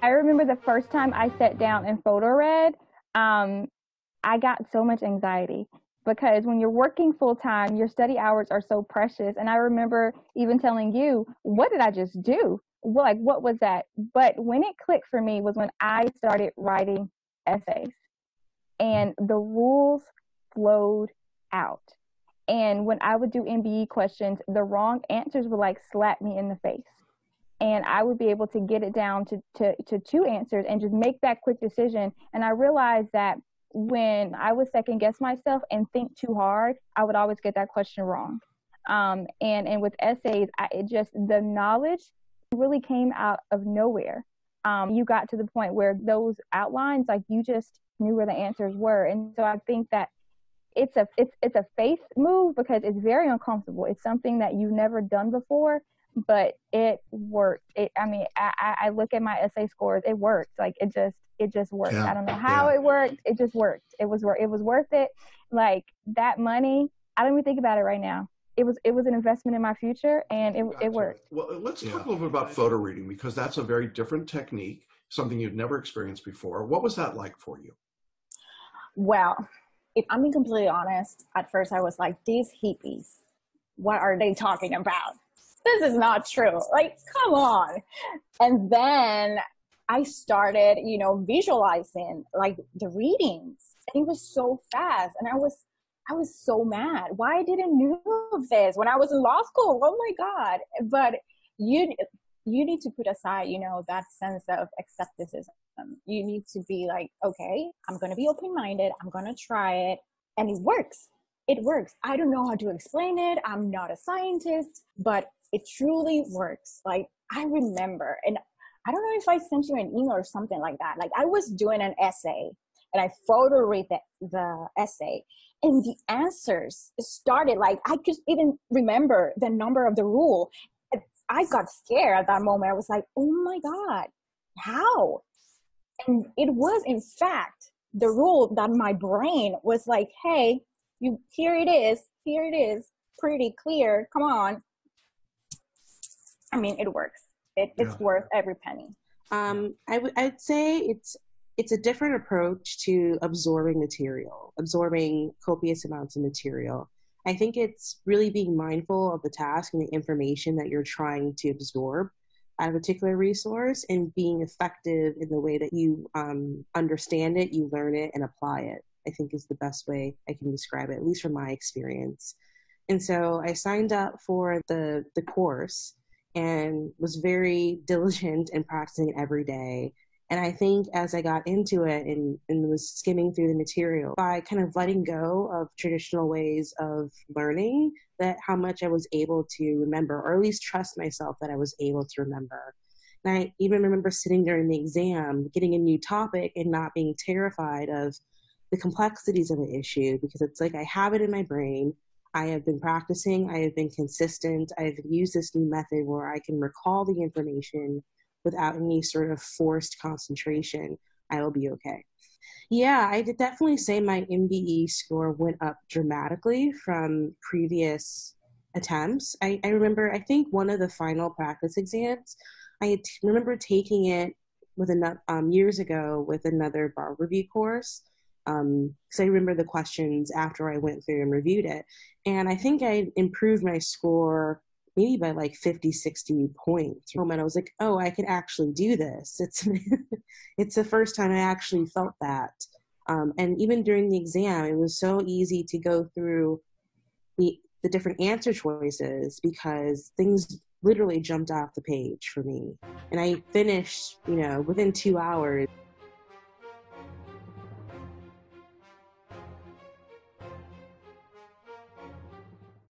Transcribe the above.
I remember the first time I sat down and PhotoRead, I got so much anxiety because when you're working full time, your study hours are so precious. And I remember even telling you, what did I just do? Well, like, what was that? But when it clicked for me was when I started writing essays and the rules flowed out. And when I would do MBE questions, the wrong answers would like slap me in the face. And I would be able to get it down to two answers and just make that quick decision. And I realized that when I would second guess myself and think too hard, I would always get that question wrong. And with essays, the knowledge really came out of nowhere. You got to the point where those outlines, like, you just knew where the answers were. And so I think that it's a faith move because it's very uncomfortable. It's something that you've never done before, but it worked. I look at my essay scores. It worked. Like, it just worked. Yeah. I don't know how it worked. It just worked. It was worth it. Like, that money, I don't even think about it right now. It was an investment in my future, and it worked. Well, let's talk a little bit about photo reading, because that's a very different technique, something you'd never experienced before. What was that like for you? Well, if I'm being completely honest, at first I was like, these hippies, what are they talking about? This is not true. Like, come on. And then I started, visualizing like the readings. And it was so fast. And I was so mad. Why didn't I know this when I was in law school? Oh my God. But you need to put aside, that sense of skepticism. You need to be like, okay, I'm going to be open-minded. I'm going to try it. And it works. It works. I don't know how to explain it. I'm not a scientist, but it truly works. Like, I remember, and I don't know if I sent you an email or something like that. Like, I was doing an essay and I photo read the essay, and the answers started, like, I could even remember the number of the rule. I got scared at that moment. I was like, oh my God, how? And it was, in fact, the rule that my brain was like, hey, here it is, pretty clear, come on. I mean, it works. It's worth every penny. I'd say it's a different approach to absorbing copious amounts of material. I think it's really being mindful of the task and the information that you're trying to absorb at a particular resource, and being effective in the way that you understand it, you learn it, and apply it, I think is the best way I can describe it, at least from my experience. And so I signed up for the course and was very diligent in practicing it every day. And I think as I got into it and was skimming through the material, by kind of letting go of traditional ways of learning, that how much I was able to remember, or at least trust myself that I was able to remember. And I even remember sitting during the exam, getting a new topic and not being terrified of the complexities of the issue, because it's like I have it in my brain. I have been practicing. I have been consistent. I've used this new method where I can recall the information without any sort of forced concentration. I will be okay. Yeah, I did definitely say my MBE score went up dramatically from previous attempts. I remember, I think one of the final practice exams, remember taking it with years ago with another bar review course. Because I remember the questions after I went through and reviewed it. And I think I improved my score maybe by like 50, 60 points. And I was like, oh, I could actually do this. It's the first time I actually felt that. And even during the exam, it was so easy to go through the different answer choices because things literally jumped off the page for me. And I finished, within 2 hours.